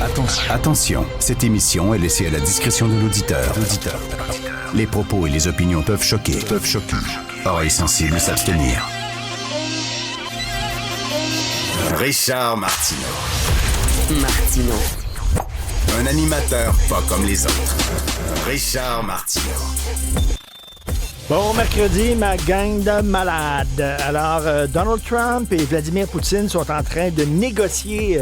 Attention, cette émission est laissée à la discrétion de l'auditeur. Les propos et les opinions peuvent choquer. Oreilles sensibles s'abstenir. Richard Martineau. Un animateur pas comme les autres. Richard Martineau. Bon mercredi, ma gang de malades. Alors, Donald Trump et Vladimir Poutine sont en train de négocier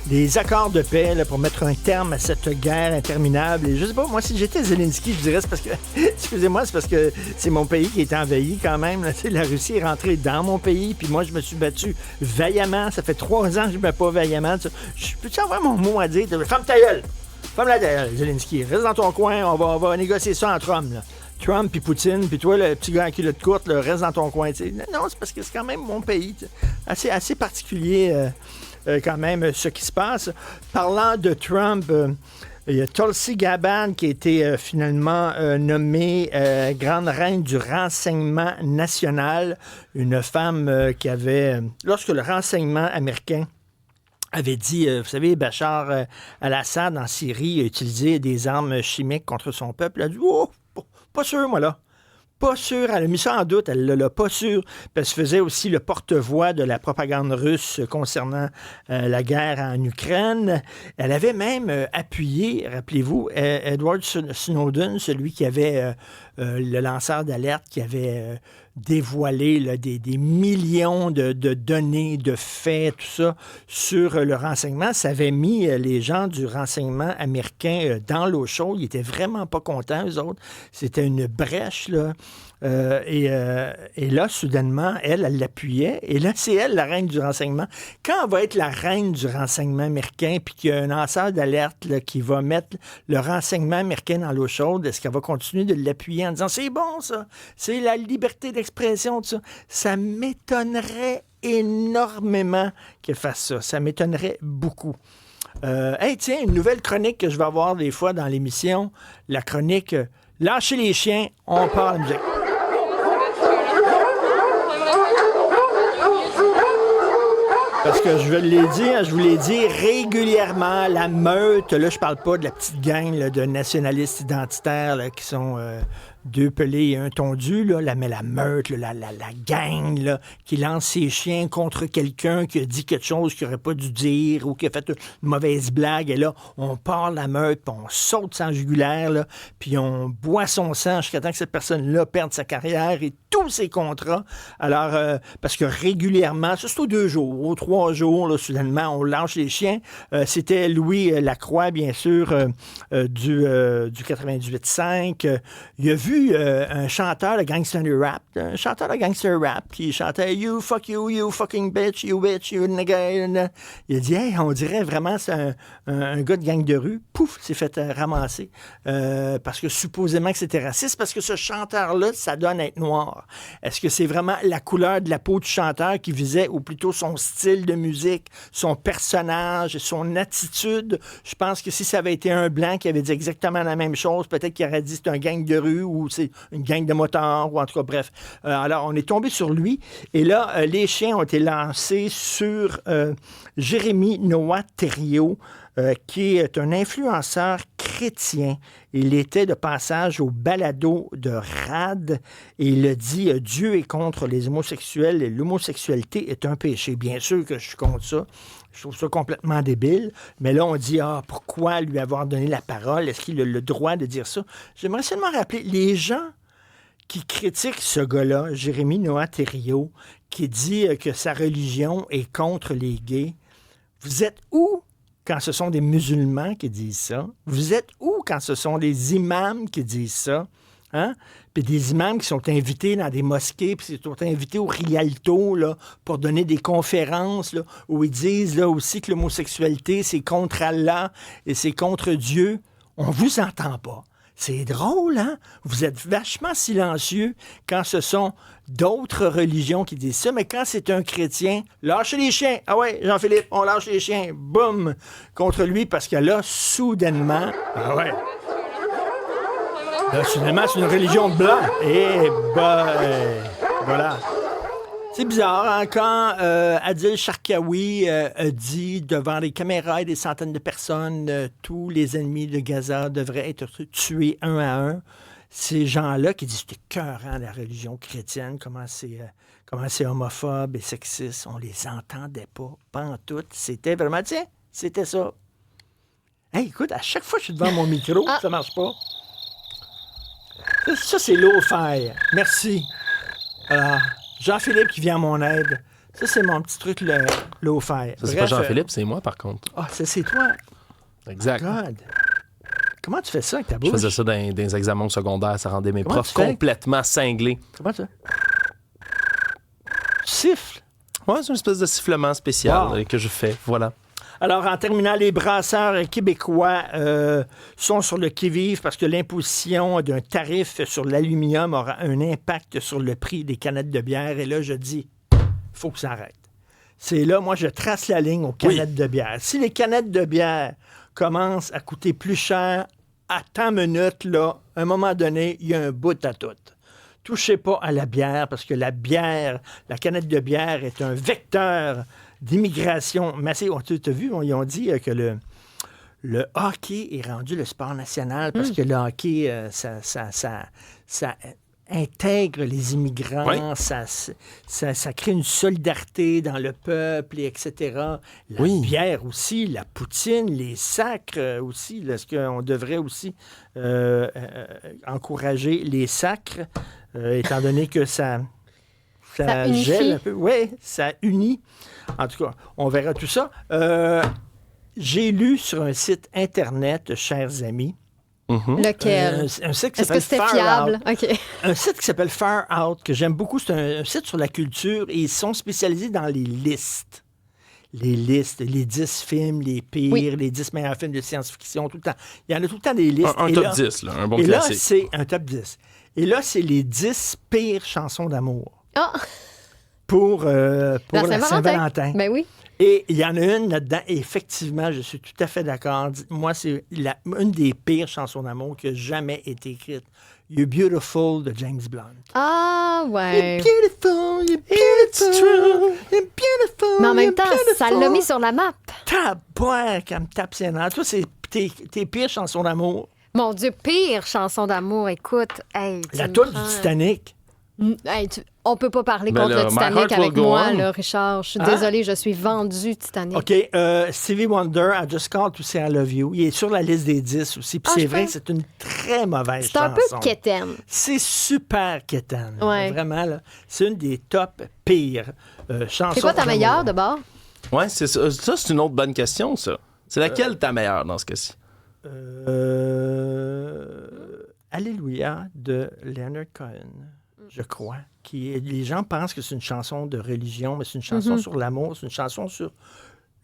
des accords de paix là, pour mettre un terme à cette guerre interminable. Et je sais pas, moi, si j'étais Zelensky, je dirais c'est parce que, excusez-moi, c'est parce que c'est mon pays qui est envahi quand même. Là. La Russie est rentrée dans mon pays, puis moi, je me suis battu vaillamment. Ça fait 3 ans que je ne me bats pas vaillamment. Je peux-tu avoir mon mot à dire? Ferme ta gueule! Ferme la gueule, Zelensky. Reste dans ton coin, on va négocier ça entre hommes, là. Trump puis Poutine, puis toi, le petit gars à culotte courte, là, reste dans ton coin. T'sais. Non, c'est parce que c'est quand même mon pays. Assez particulier quand même ce qui se passe. Parlant de Trump, il y a Tulsi Gabbard qui a été finalement nommée grande reine du renseignement national. Une femme qui avait... lorsque le renseignement américain avait dit, vous savez, Bachar al-Assad en Syrie a utilisé des armes chimiques contre son peuple, elle a dit « Oh! Pas sûr, moi, là. Pas sûr. Elle a mis ça en doute. Elle l'a pas sûr. Puis elle se faisait aussi le porte-voix de la propagande russe concernant la guerre en Ukraine. Elle avait même appuyé, rappelez-vous, Edward Snowden, celui qui avait le lanceur d'alerte, qui avait dévoilé là, des millions de données, de faits, tout ça, sur le renseignement. Ça avait mis les gens du renseignement américain dans l'eau chaude. Ils étaient vraiment pas contents, eux autres. C'était une brèche, là. Et là, soudainement, elle l'appuyait. Et là, c'est elle, la reine du renseignement. Quand elle va être la reine du renseignement américain, puis qu'il y a un lanceur d'alerte là, qui va mettre le renseignement américain dans l'eau chaude, est-ce qu'elle va continuer de l'appuyer en disant « C'est bon, ça! C'est la liberté d'expression, tout ça! » Ça m'étonnerait énormément qu'elle fasse ça. Ça m'étonnerait beaucoup. Hey, tiens, une nouvelle chronique que je vais avoir des fois dans l'émission, la chronique « Lâchez les chiens, on part la musique ». Parce que je vous l'ai dit régulièrement, la meute, là, je parle pas de la petite gang là, de nationalistes identitaires là, qui sont deux pelés et un tondu, là, mais la meute, là, la gang là, qui lance ses chiens contre quelqu'un qui a dit quelque chose qu'il n'aurait pas dû dire ou qui a fait une mauvaise blague. Et là, on part la meute, puis on saute sans jugulaire, là, puis on boit son sang jusqu'à temps que cette personne-là perde sa carrière et tous ses contrats. Alors, parce que régulièrement, ça c'est aux 2 jours, aux 3 jours, là, soudainement, on lâche les chiens. C'était Louis Lacroix, bien sûr, du 98.5. Il a vu un chanteur de gangster rap, qui chantait « You fuck you, you fucking bitch, you nigga ». Il a dit « Hey, on dirait vraiment c'est un gars de gang de rue. » Pouf, s'est fait ramasser. Parce que supposément que c'était raciste, parce que ce chanteur-là, ça donne être noir. Est-ce que c'est vraiment la couleur de la peau du chanteur qui visait, ou plutôt son style de musique, son personnage, son attitude? Je pense que si ça avait été un blanc qui avait dit exactement la même chose, peut-être qu'il aurait dit c'est un gang de rue ou c'est une gang de motards, ou en tout cas, bref. Alors, on est tombé sur lui, et là, les chiens ont été lancés sur Jérémy Noah Thériault, qui est un influenceur chrétien. Il était de passage au balado de RAD et il a dit « Dieu est contre les homosexuels et l'homosexualité est un péché ». Bien sûr que je suis contre ça. Je trouve ça complètement débile. Mais là, on dit « Ah, pourquoi lui avoir donné la parole? Est-ce qu'il a le droit de dire ça? » J'aimerais seulement rappeler, les gens qui critiquent ce gars-là, Jérémy Noah Thériault, qui dit que sa religion est contre les gays, vous êtes où quand ce sont des musulmans qui disent ça? Vous êtes où quand ce sont des imams qui disent ça? Hein? Puis des imams qui sont invités dans des mosquées, puis qui sont invités au Rialto là, pour donner des conférences là, où ils disent là, aussi que l'homosexualité, c'est contre Allah et c'est contre Dieu. On vous entend pas. C'est drôle, hein? Vous êtes vachement silencieux quand ce sont d'autres religions qui disent ça, mais quand c'est un chrétien, lâchez les chiens. Ah ouais, Jean-Philippe, on lâche les chiens. Boum! Contre lui, parce que là, soudainement... Ah ouais! Là, soudainement, c'est une religion de blanc. Eh ben... Voilà. C'est bizarre, hein, quand Adil Sharkawi a dit devant les caméras et des centaines de personnes, tous les ennemis de Gaza devraient être tués un à un. Ces gens-là qui disent c'est écœurant la religion chrétienne, comment c'est homophobe et sexiste, on les entendait pas en tout. C'était vraiment, tiens, c'était ça. Hey, écoute, à chaque fois que je suis devant mon micro, ça marche pas. Ça, c'est low-fi. Merci. Alors, Jean-Philippe qui vient à mon aide. Ça, c'est mon petit truc low-fi. Ça, c'est Bref, pas Jean-Philippe, c'est moi, par contre. Ah, ça, c'est toi. Exact. God. Comment tu fais ça avec ta bouche? Je faisais ça dans des examens secondaires. Ça rendait mes Comment profs tu fais? complètement cinglés. Comment ça? Tu siffles. Ouais, c'est une espèce de sifflement spécial que je fais. Voilà. Alors, en terminant, les brasseurs québécois sont sur le qui-vive parce que l'imposition d'un tarif sur l'aluminium aura un impact sur le prix des canettes de bière. Et là, je dis, il faut que ça arrête. C'est là, moi, je trace la ligne aux canettes de bière. Si les canettes de bière commencent à coûter plus cher à tant minutes, là, à un moment donné, il y a un bout à tout. Touchez pas à la bière parce que la bière, la canette de bière est un vecteur d'immigration massive. Tu as vu, ils ont dit que le hockey est rendu le sport national parce que le hockey, ça intègre les immigrants, ça crée une solidarité dans le peuple, etc. La bière aussi, la poutine, les sacres aussi. Est-ce qu'on devrait aussi encourager les sacres, étant donné que ça gèle un peu? Oui, ça unit. En tout cas, on verra tout ça. J'ai lu sur un site Internet, chers amis, lequel? Un site qui Est-ce que s'appelle c'était Far fiable? Out. OK. Un site qui s'appelle Far Out, que j'aime beaucoup. C'est un site sur la culture et ils sont spécialisés dans les listes. Les listes, les 10 films, les pires, les 10 meilleurs films de science-fiction, tout le temps. Il y en a tout le temps des listes. Un top 10, là, un bon et classique. là, c'est un top 10. Et là, c'est les 10 pires chansons d'amour. Pour la Saint-Valentin. Ben oui. Et il y en a une là-dedans, et effectivement, je suis tout à fait d'accord. Moi, c'est une des pires chansons d'amour qui a jamais été écrite. You're Beautiful de James Blunt. Ah, ouais. You're beautiful, it's true, you're beautiful. Mais en même temps, ça l'a mis sur la map. Taboire, qu'elle me tape ses nerfs. Toi, c'est tes pires chansons d'amour. Mon Dieu, pire chanson d'amour. Écoute, hey, La toune du Titanic. Hey, on peut pas parler Ben contre là, le My Titanic Heart avec Will Go moi, On. là, Richard. Je suis désolée, je suis vendu Titanic. OK. Stevie Wonder, I Just Called to Say I Love You. Il est sur la liste des 10 aussi. Puis c'est vrai que c'est une très mauvaise chanson. C'est un peu quétaine. C'est super quétaine. Ouais. Vraiment, là. C'est une des top pires chansons. C'est quoi ta d'amour. meilleure, d'abord? Ouais, c'est ça. Ça, c'est une autre bonne question, ça. C'est laquelle ta meilleure dans ce cas-ci? Alléluia de Leonard Cohen, je crois. Les gens pensent que c'est une chanson de religion, mais c'est une chanson sur l'amour, c'est une chanson sur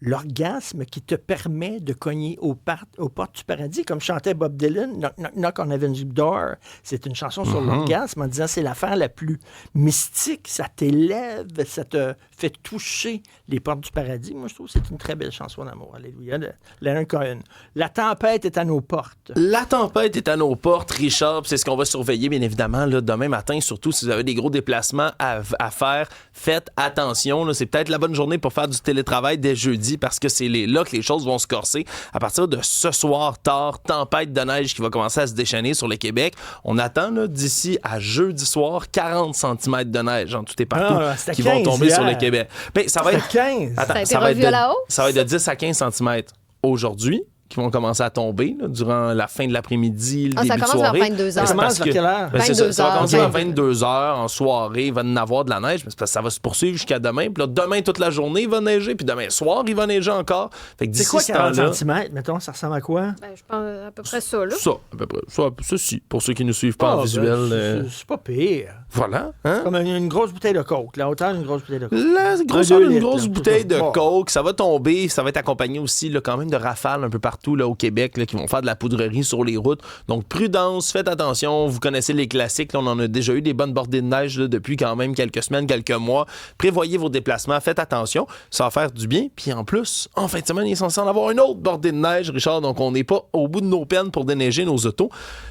l'orgasme qui te permet de cogner aux portes du paradis, comme chantait Bob Dylan, Knock, knock, knock on Heaven's Door. C'est une chanson sur l'orgasme en disant c'est l'affaire la plus mystique, ça t'élève, ça te fait toucher les portes du paradis. Moi, je trouve que c'est une très belle chanson d'amour. Alléluia, de Leonard Cohen. La tempête est à nos portes. La tempête est à nos portes, Richard. C'est ce qu'on va surveiller, bien évidemment, là, demain matin. Surtout si vous avez des gros déplacements à faire, faites attention. Là. C'est peut-être la bonne journée pour faire du télétravail dès jeudi parce que c'est là que les choses vont se corser. À partir de ce soir tard, tempête de neige qui va commencer à se déchaîner sur le Québec. On attend là, d'ici à jeudi soir 40 cm de neige en tout et partout qui vont tomber sur le Québec. Ben, ça va être 15. Attends, Ça a été revu à la hausse? Ça va être de 10 à 15 cm aujourd'hui qui vont commencer à tomber là, durant la fin de l'après-midi, le début ça de commence soirée. vers 22 heures. Ben, Ça commence vers quelle heure? Ben, c'est ça, 22 ça va heures. commencer à 22 heures en soirée. Il va en avoir de la neige, mais c'est parce que ça va se poursuivre jusqu'à demain. Puis là, demain, toute la journée, il va neiger. Puis demain soir, il va neiger encore. Fait que C'est d'ici quoi ce 40 temps-là, cm? Mettons, ça ressemble à quoi? Ben, je pense à peu près ça, là. ça, à peu près. Ceci, pour ceux qui ne suivent pas en visuel. C'est pas pire. Voilà. Hein? Comme une grosse bouteille de coke. La hauteur d'une grosse bouteille de coke. La grosseur 2 d'une litres, grosse là, bouteille tout de ça. coke, ça va tomber, ça va être accompagné aussi là, quand même de rafales un peu partout partout là, au Québec là, qui vont faire de la poudrerie sur les routes. Donc, prudence, faites attention. Vous connaissez les classiques. Là, on en a déjà eu des bonnes bordées de neige là, depuis quand même quelques semaines, quelques mois. Prévoyez vos déplacements. Faites attention. Ça va faire du bien. Puis en plus, en fin de semaine, il est censé en avoir une autre bordée de neige, Richard. Donc, on n'est pas au bout de nos peines pour déneiger nos autos.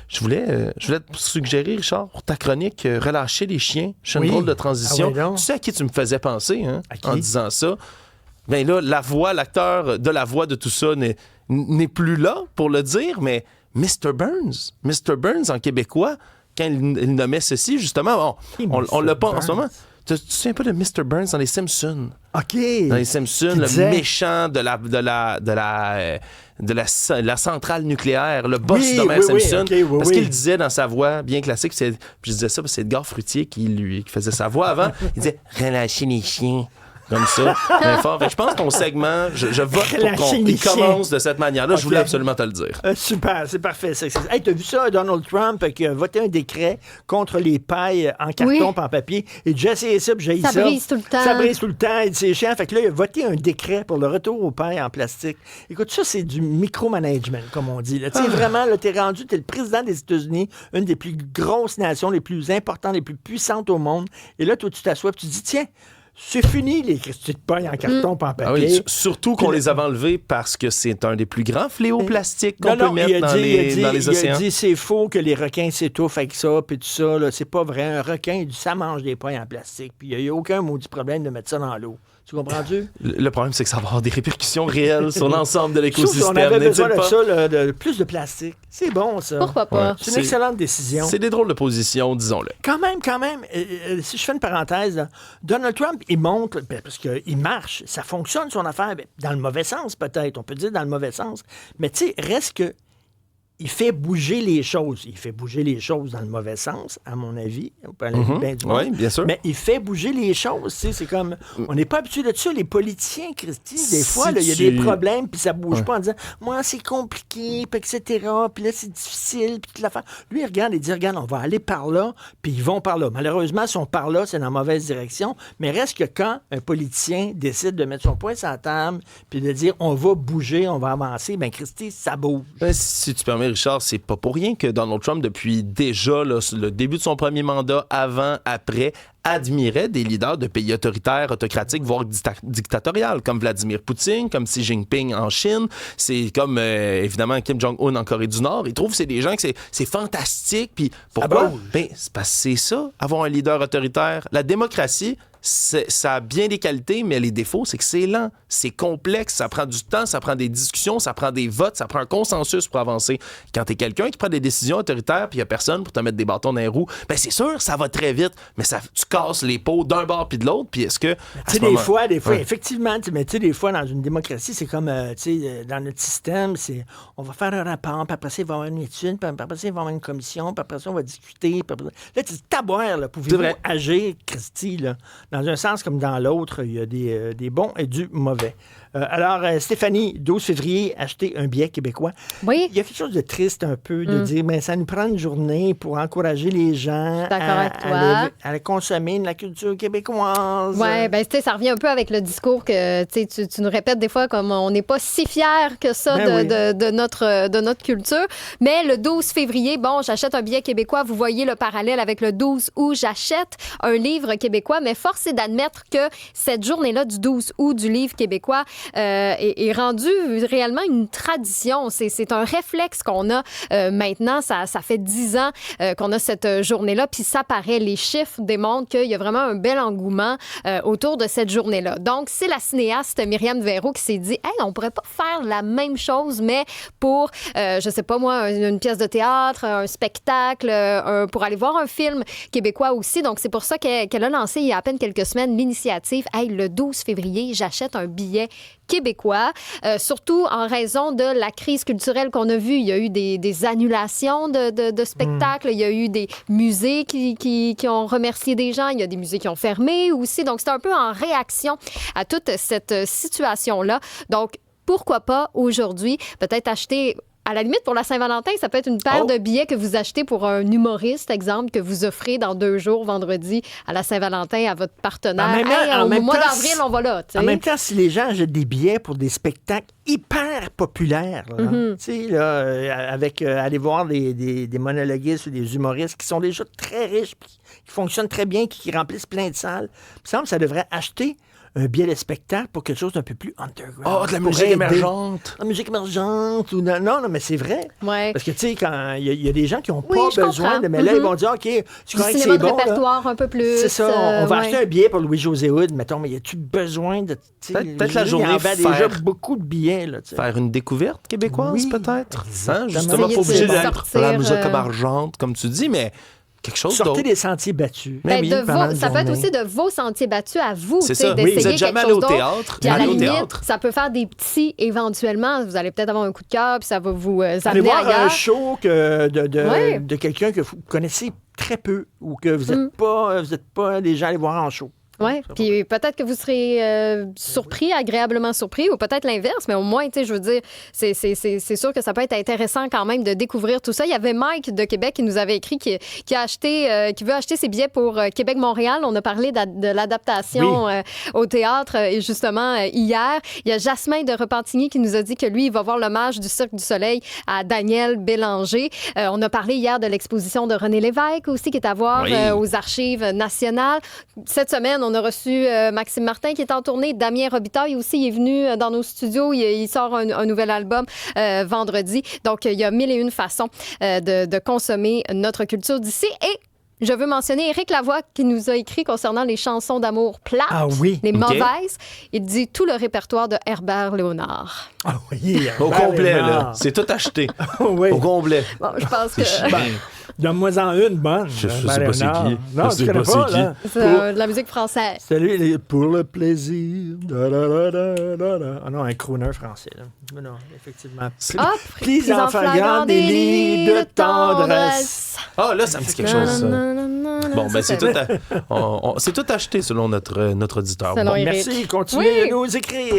Je voulais te suggérer, Richard, pour ta chronique, relâcher les chiens. Je fais une drôle de transition. Ah ouais, tu sais à qui tu me faisais penser en disant ça? Bien là, l'acteur de la voix de tout ça n'est plus là pour le dire, mais Mr. Burns en québécois, quand il nommait ceci, justement, on l'a pas en ce moment. Tu te souviens pas de Mr. Burns dans Les Simpsons? OK. Dans Les Simpsons, le méchant de la centrale nucléaire, le boss d'Homer Simpson. Parce qu'il disait dans sa voix bien classique, je disais ça parce que c'est Edgar Fruitier qui faisait sa voix avant, il disait « Relâchez les chiens ». Comme ça, bien fort. Fait que je pense qu'on segment, je vote pour qu'on commence de cette manière-là. Je voulais absolument te le dire. Super, c'est parfait. Hey, t'as vu ça, Donald Trump qui a voté un décret contre les pailles en carton et en papier. Et j'ai essayé ça, puis j'ai ça. Ça brise tout le temps. Ça brise tout le temps, et c'est chiant. Fait que là, il a voté un décret pour le retour aux pailles en plastique. Écoute, ça, c'est du micromanagement, comme on dit. Tu sais, vraiment, là, t'es le président des États-Unis, une des plus grosses nations, les plus importantes, les plus puissantes au monde. Et là, toi, tu t'assois et tu dis, tiens, c'est fini, les petites pailles en carton pas en papier. Ah oui, surtout qu'on les avait enlevés parce que c'est un des plus grands fléaux plastiques qu'on peut mettre dans les océans. Il a dit c'est faux que les requins s'étouffent avec ça, puis tout ça. Là, c'est pas vrai. Un requin, ça mange des pailles en plastique. Puis il n'y a aucun maudit problème de mettre ça dans l'eau. Tu comprends-tu? Le problème, c'est que ça va avoir des répercussions réelles sur l'ensemble de l'écosystème. On avait besoin de ça, de plus de plastique. C'est bon, ça. Pourquoi pas? Ouais. C'est une excellente décision. C'est des drôles de positions, disons-le. Quand même, si je fais une parenthèse, là, Donald Trump, il montre, parce qu'il marche, ça fonctionne son affaire, dans le mauvais sens peut-être, on peut dire dans le mauvais sens, mais tu sais, reste que il fait bouger les choses. Il fait bouger les choses dans le mauvais sens, à mon avis. Oui, bien sûr. Mais il fait bouger les choses. C'est comme... On n'est pas habitué de ça. Les politiciens, Christy, des fois, il y a des problèmes, puis ça bouge pas en disant « Moi, c'est compliqué, puis etc. Puis là, c'est difficile, puis toute l'affaire. » Lui, il regarde et dit « Regarde, on va aller par là, puis ils vont par là. » Malheureusement, si on par là, c'est dans la mauvaise direction. Mais reste que quand un politicien décide de mettre son poing sur la table, puis de dire « On va bouger, on va avancer », bien, Christy, ça bouge. Si tu permets, Richard, c'est pas pour rien que Donald Trump, depuis déjà le début de son premier mandat, avant, après, admirait des leaders de pays autoritaires, autocratiques, voire dictatoriales, comme Vladimir Poutine, comme Xi Jinping en Chine, c'est comme, évidemment, Kim Jong-un en Corée du Nord. Il trouve que c'est des gens que c'est fantastique. Puis pourquoi? Ben, c'est parce que c'est ça, avoir un leader autoritaire. La démocratie, ça a bien des qualités, mais les défauts, c'est que c'est lent, c'est complexe, ça prend du temps, ça prend des discussions, ça prend des votes, ça prend un consensus pour avancer. Quand t'es quelqu'un qui prend des décisions autoritaires puis il n'y a personne pour te mettre des bâtons dans les roues, ben c'est sûr, ça va très vite, mais tu casses les pots d'un bord puis de l'autre, puis est-ce que... Tu sais, des fois, effectivement, mais tu sais, des fois, dans une démocratie, c'est comme, tu sais, dans notre système, on va faire un rapport, puis après ça, il va y avoir une étude, puis après ça, il va y avoir une commission, puis après ça, on va discuter, puis après ça... Là, tu dis, taboire, là, pouvez-vous agir, Christy, là? Dans un sens comme dans l'autre, il y a des bons et du mauvais. Alors, Stéphanie, 12 février, acheter un billet québécois. Oui. Il y a quelque chose de triste un peu de dire, mais ça nous prend une journée pour encourager les gens à consommer de la culture québécoise. Oui, bien, tu sais, ça revient un peu avec le discours que tu nous répètes des fois comme on n'est pas si fiers que ça de notre culture. Mais le 12 février, bon, j'achète un billet québécois. Vous voyez le parallèle avec le 12 août, j'achète un livre québécois. Mais force est d'admettre que cette journée-là du 12 août du livre québécois est rendue réellement une tradition. C'est un réflexe qu'on a maintenant. Ça fait 10 ans qu'on a cette journée-là. Puis ça paraît, les chiffres démontrent qu'il y a vraiment un bel engouement autour de cette journée-là. Donc, c'est la cinéaste Myriam Véro qui s'est dit « Hey, on pourrait pas faire la même chose, mais pour, je sais pas moi, une pièce de théâtre, un spectacle, pour aller voir un film québécois aussi. » Donc, c'est pour ça qu'elle a lancé il y a à peine quelques semaines l'initiative « Hey, le 12 février, j'achète un billet québécois, surtout en raison de la crise culturelle qu'on a vue. Il y a eu des annulations de spectacles, il y a eu des musées qui ont remercié des gens, il y a des musées qui ont fermé aussi. Donc, c'est un peu en réaction à toute cette situation-là. Donc, pourquoi pas aujourd'hui, peut-être acheter à la limite, pour la Saint-Valentin, ça peut être une paire de billets que vous achetez pour un humoriste, exemple, que vous offrez dans 2 jours, vendredi, à la Saint-Valentin, à votre partenaire. Au mois d'avril, on va là. T'sais. En même temps, si les gens achètent des billets pour des spectacles hyper populaires, tu sais, là, avec aller voir des monologuistes ou des humoristes qui sont déjà très riches, qui fonctionnent très bien, qui remplissent plein de salles, il me semble que ça devrait acheter un billet de spectacle pour quelque chose d'un peu plus underground. Oh, de la musique émergente. La musique émergente. Non, mais c'est vrai. Ouais. Parce que, tu sais, quand il y a des gens qui n'ont pas besoin de... Mais là, ils vont dire, OK, tu crois que c'est bon. bon. Répertoire un peu plus. C'est ça. On va acheter un billet pour Louis-José Hood, mettons, mais y a-tu besoin de... Peut-être la journée il y a déjà beaucoup de billets. Là, faire une découverte québécoise, peut-être. Hein? Justement, Essayer pas obligé de d'être sortir, la musique émergente, comme tu dis, mais... quelque chose d'autre. Sortez des sentiers battus. Ça peut être aussi de vos sentiers battus à vous. C'est ça. D'essayer vous n'êtes jamais allé au théâtre. Puis à la limite, ça peut faire des petits éventuellement. Vous allez peut-être avoir un coup de cœur, puis ça va vous amener allez voir ailleurs. un show de quelqu'un que vous connaissez très peu ou que vous n'êtes pas des gens à aller voir en show. Oui, puis peut-être que vous serez surpris, agréablement surpris, ou peut-être l'inverse, mais au moins, tu sais, je veux dire, c'est sûr que ça peut être intéressant quand même de découvrir tout ça. Il y avait Mike de Québec qui nous avait écrit qui veut acheter ses billets pour Québec-Montréal. On a parlé de l'adaptation au théâtre, et justement, hier. Il y a Jasmin de Repentigny qui nous a dit que lui, il va voir l'hommage du Cirque du Soleil à Daniel Bélanger. On a parlé hier de l'exposition de René Lévesque aussi, qui est à voir aux Archives nationales. Cette semaine, on a reçu Maxime Martin qui est en tournée. Damien Robitaille aussi est venu dans nos studios. Il sort un nouvel album vendredi. Donc, il y a 1001 façons de consommer notre culture d'ici. Et je veux mentionner Éric Lavoie qui nous a écrit concernant les chansons d'amour plates, les mauvaises. Il dit tout le répertoire de Herbert Léonard. Ah oui, au complet, là. C'est tout acheté. Au complet. Bon, je pense que... Donne-moi-en une bonne. Je sais pas c'est qui. Non, tu connais pas, là. C'est de la musique française. C'est lui, pour le plaisir. Ah non, un crooner français, là. Non, effectivement. Plis en flagrant délit de tendresse. Ah, là, ça me dit quelque chose, ça. Bon, ben c'est tout acheté selon notre auditeur. Merci, continuez de nous écrire.